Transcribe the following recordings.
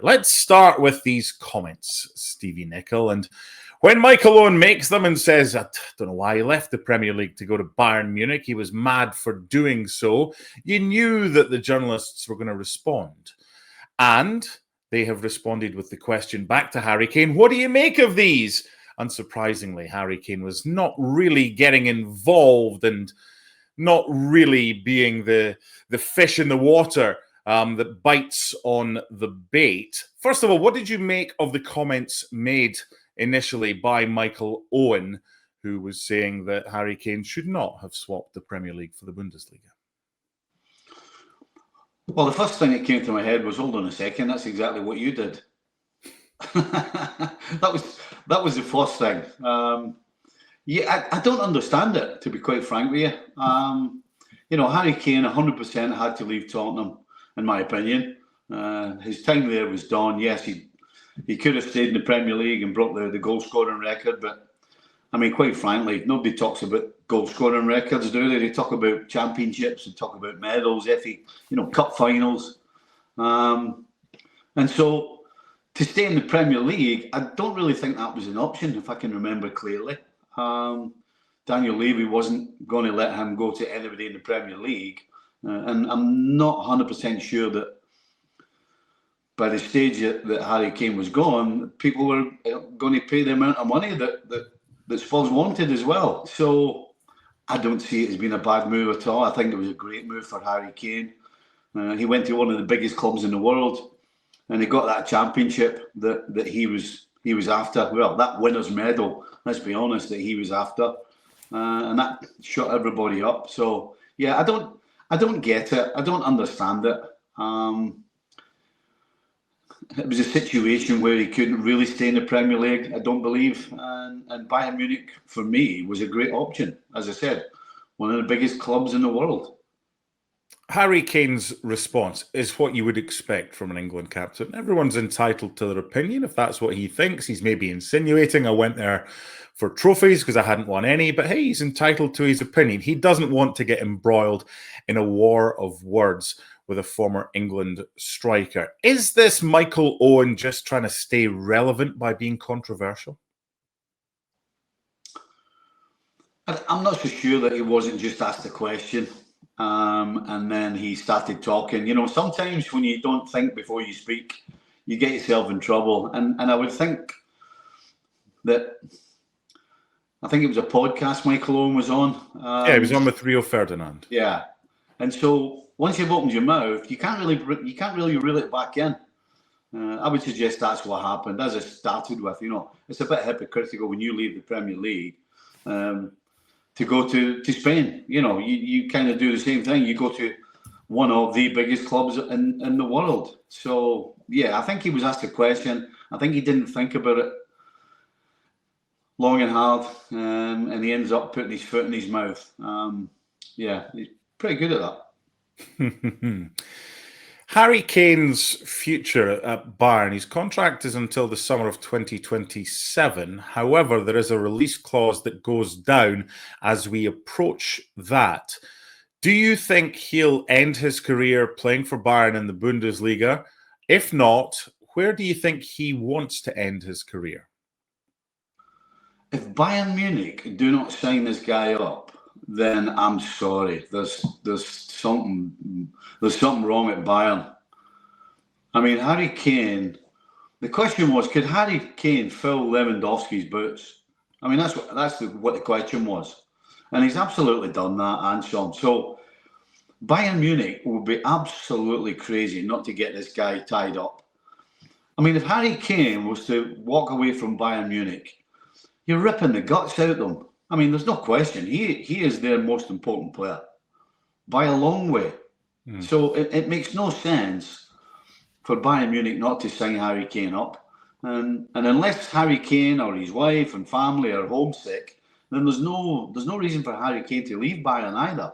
Let's start with these comments, Stevie Nicol. And when Michael Owen makes them and says, I don't know why he left the Premier League to go to Bayern Munich, he was mad for doing so, you knew that the journalists were going to respond. And they have responded with the question back to Harry Kane, what do you make of these? Unsurprisingly, Harry Kane was not really getting involved and not really being the fish in the water that bites on the bait. First of all, what did you make of the comments made initially by Michael Owen, who was saying that Harry Kane should not have swapped the Premier League for the Bundesliga? Well, the first thing that came to my head was, hold on a second, that's exactly what you did. that was the first thing. I don't understand it, to be quite frank with you. Harry Kane 100% had to leave Tottenham, in my opinion. His time there was done. Yes, he could have stayed in the Premier League and broke the goal scoring record, but I mean, quite frankly, nobody talks about goal scoring records, do they? They talk about championships and talk about medals, cup finals. And so to stay in the Premier League, I don't really think that was an option, if I can remember clearly. Daniel Levy wasn't going to let him go to anybody in the Premier League. And I'm not 100% sure that by the stage that Harry Kane was gone, people were going to pay the amount of money that Spurs wanted as well. So I don't see it as being a bad move at all. I think it was a great move for Harry Kane. He went to one of the biggest clubs in the world, and he got that championship that he was after. Well, that winner's medal, let's be honest, that he was after, and that shut everybody up. So yeah, I don't get it. I don't understand it. It was a situation where he couldn't really stay in the Premier League, I don't believe. And Bayern Munich, for me, was a great option. As I said, one of the biggest clubs in the world. Harry Kane's response is what you would expect from an England captain. Everyone's entitled to their opinion. If that's what he thinks, he's maybe insinuating I went there for trophies because I hadn't won any. But hey, he's entitled to his opinion. He doesn't want to get embroiled in a war of words with a former England striker. Is this Michael Owen just trying to stay relevant by being controversial? I'm not so sure that he wasn't just asked the question and then he started talking. Sometimes when you don't think before you speak, you get yourself in trouble. And I would think that, I think it was a podcast Michael Owen was on. He was on with Rio Ferdinand. Yeah. And so once you've opened your mouth, you can't really reel it back in. I would suggest that's what happened. As I started with, it's a bit hypocritical when you leave the Premier League to go to Spain. You kind of do the same thing. You go to one of the biggest clubs in the world. So yeah, I think he was asked a question. I think he didn't think about it long and hard, and he ends up putting his foot in his mouth. Yeah, he's pretty good at that. Harry Kane's future at Bayern, his contract is until the summer of 2027. However, there is a release clause that goes down as we approach that. Do you think he'll end his career playing for Bayern in the Bundesliga? If not, where do you think he wants to end his career? If Bayern Munich do not sign this guy up, then I'm sorry. There's something wrong at Bayern. I mean, Harry Kane. The question was, could Harry Kane fill Lewandowski's boots? I mean, that's what the question was, and he's absolutely done that and some. So Bayern Munich would be absolutely crazy not to get this guy tied up. I mean, if Harry Kane was to walk away from Bayern Munich, you're ripping the guts out of them. I mean, there's no question. He is their most important player by a long way. So it makes no sense for Bayern Munich not to sign Harry Kane up. And unless Harry Kane or his wife and family are homesick, then there's no reason for Harry Kane to leave Bayern either.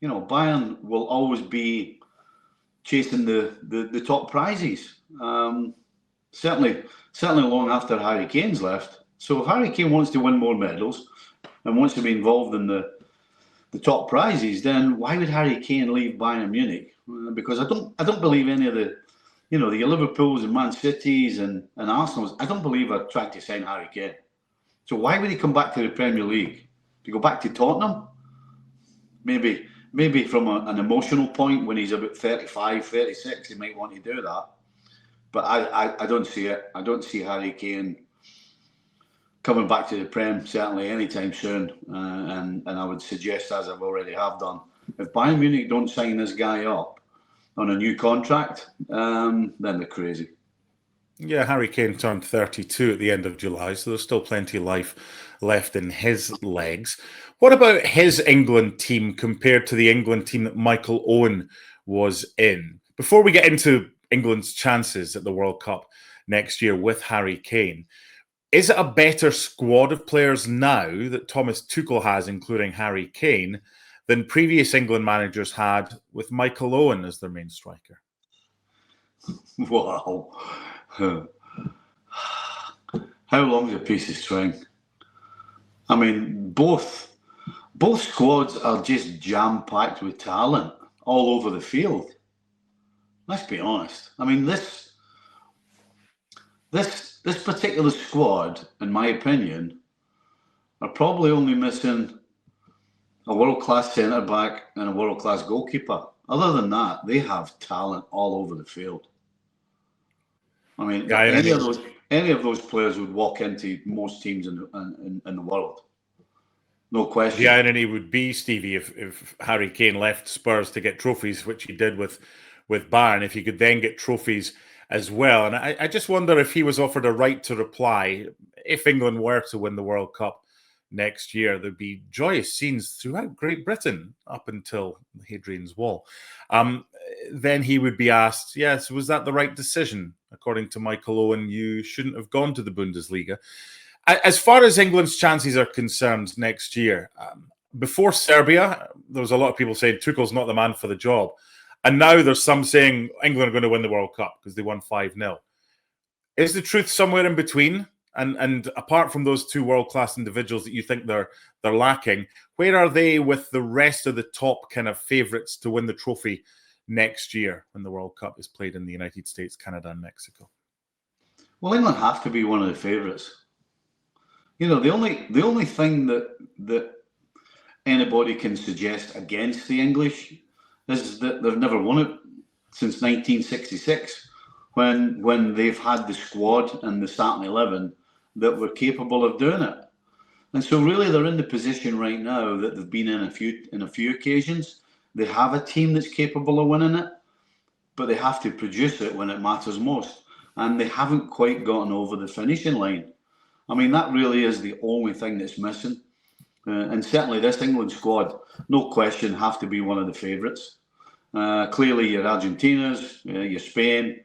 Bayern will always be chasing the top prizes. Certainly long after Harry Kane's left. So if Harry Kane wants to win more medals and wants to be involved in the top prizes, then why would Harry Kane leave Bayern Munich? Because I don't believe any of the you know, the Liverpools and Man Cities and Arsenals, I don't believe are trying to sign Harry Kane. So why would he come back to the Premier League? To go back to Tottenham? Maybe from an emotional point when he's about 35, 36, he might want to do that. But I don't see it. I don't see Harry Kane coming back to the Prem, certainly anytime soon. And I would suggest, as I've already have done, if Bayern Munich don't sign this guy up on a new contract, then they're crazy. Yeah, Harry Kane turned 32 at the end of July, so there's still plenty of life left in his legs. What about his England team compared to the England team that Michael Owen was in? Before we get into England's chances at the World Cup next year with Harry Kane, is it a better squad of players now that Thomas Tuchel has, including Harry Kane, than previous England managers had with Michael Owen as their main striker? Wow. How long's a piece of string? I mean, both squads are just jam-packed with talent all over the field. Let's be honest. I mean, this particular squad, in my opinion, are probably only missing a world-class centre-back and a world-class goalkeeper. Other than that, they have talent all over the field. I mean, any of those players would walk into most teams in the world. No question. The irony would be, Stevie, if Harry Kane left Spurs to get trophies, which he did with Bayern, if he could then get trophies as well. And I just wonder if he was offered a right to reply, if England were to win the World Cup next year, there'd be joyous scenes throughout Great Britain up until Hadrian's Wall. Then he would be asked, yes, was that the right decision? According to Michael Owen, you shouldn't have gone to the Bundesliga. As far as England's chances are concerned next year, before Serbia, there was a lot of people saying Tuchel's not the man for the job. And now there's some saying England are going to win the World Cup because they won 5-0. Is the truth somewhere in between? And apart from those two world-class individuals that you think they're lacking, where are they with the rest of the top kind of favourites to win the trophy next year when the World Cup is played in the United States, Canada and Mexico? Well, England have to be one of the favourites. You know, the only thing that anybody can suggest against the English is that they've never won it since 1966, when they've had the squad and the starting 11 that were capable of doing it. And so really they're in the position right now that they've been in a few occasions. They have a team that's capable of winning it, but they have to produce it when it matters most. And they haven't quite gotten over the finishing line. I mean, that really is the only thing that's missing. And certainly this England squad, no question, have to be one of the favourites. Clearly your Argentinas, your Spain,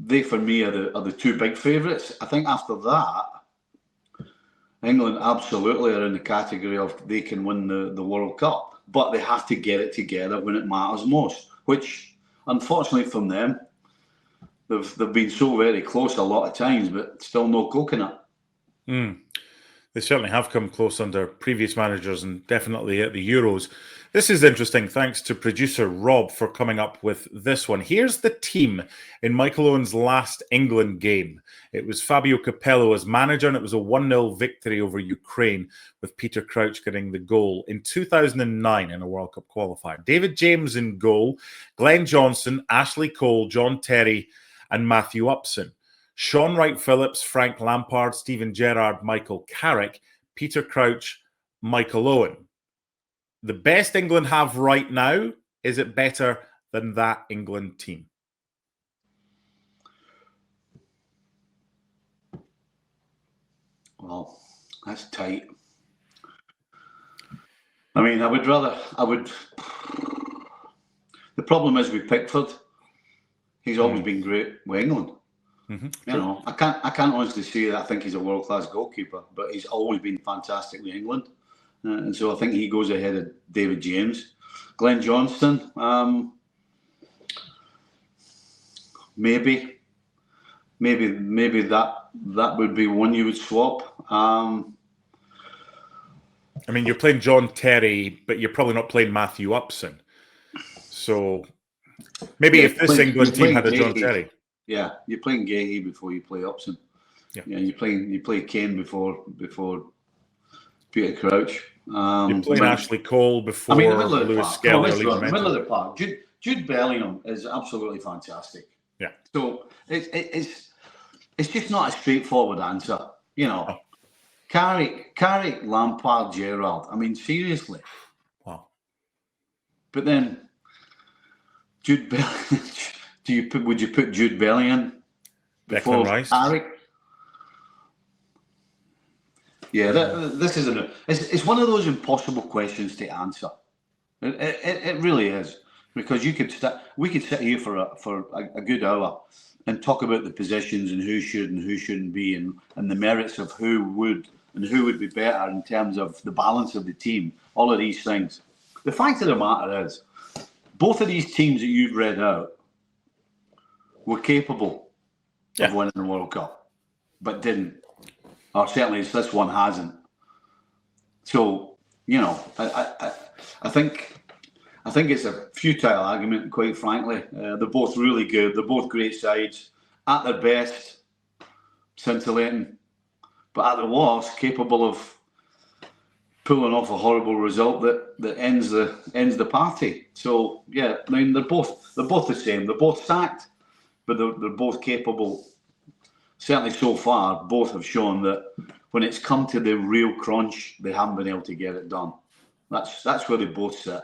they for me are the two big favourites. I think after that, England absolutely are in the category of they can win the World Cup, but they have to get it together when it matters most, which unfortunately from them, they've been so very close a lot of times, but still no coconut. They certainly have come close under previous managers and definitely at the Euros. This is interesting. Thanks to producer Rob for coming up with this one. Here's the team in Michael Owen's last England game. It was Fabio Capello as manager, and it was a 1-0 victory over Ukraine, with Peter Crouch getting the goal in 2009 in a World Cup qualifier. David James in goal, Glenn Johnson, Ashley Cole, John Terry, and Matthew Upson. Sean Wright-Phillips, Frank Lampard, Steven Gerrard, Michael Carrick, Peter Crouch, Michael Owen. The best England have right now, is it better than that England team? Well, that's tight. I mean, the problem is with Pickford, he's always been great with England. You know, I can't honestly say that I think he's a world-class goalkeeper, but he's always been fantastic with England. And so I think he goes ahead of David James. Glenn Johnson, maybe that would be one you would swap. I mean, you're playing John Terry, but you're probably not playing Matthew Upson. So Maybe if this England team had a John Terry. Yeah, you're playing Gahey before you play Upson. Yeah, you play Kane before Peter Crouch. You're playing Ashley Cole before Lewis Skelly or Lee middle of the park. Jude Bellingham is absolutely fantastic. Yeah. So it's just not a straightforward answer. You know, oh. Carrick, Lampard, Gerrard. I mean, seriously. Wow. But then Jude Bellingham. Would you put Jude Bellingham before Carrick? Yeah, this is it's one of those impossible questions to answer. It really is, because we could sit here for a good hour and talk about the positions and who should and who shouldn't be and the merits of who would be better in terms of the balance of the team. All of these things. The fact of the matter is, both of these teams that you've read out were capable of winning the World Cup, but didn't. Or certainly this one hasn't. So, you know, I think it's a futile argument, quite frankly. They're both really good. They're both great sides. At their best, scintillating. But at the worst, capable of pulling off a horrible result that ends the party. So, yeah, I mean, they're both the same. They're both sacked, but they're both capable. Certainly so far, both have shown that when it's come to the real crunch, they haven't been able to get it done. That's where they both sit.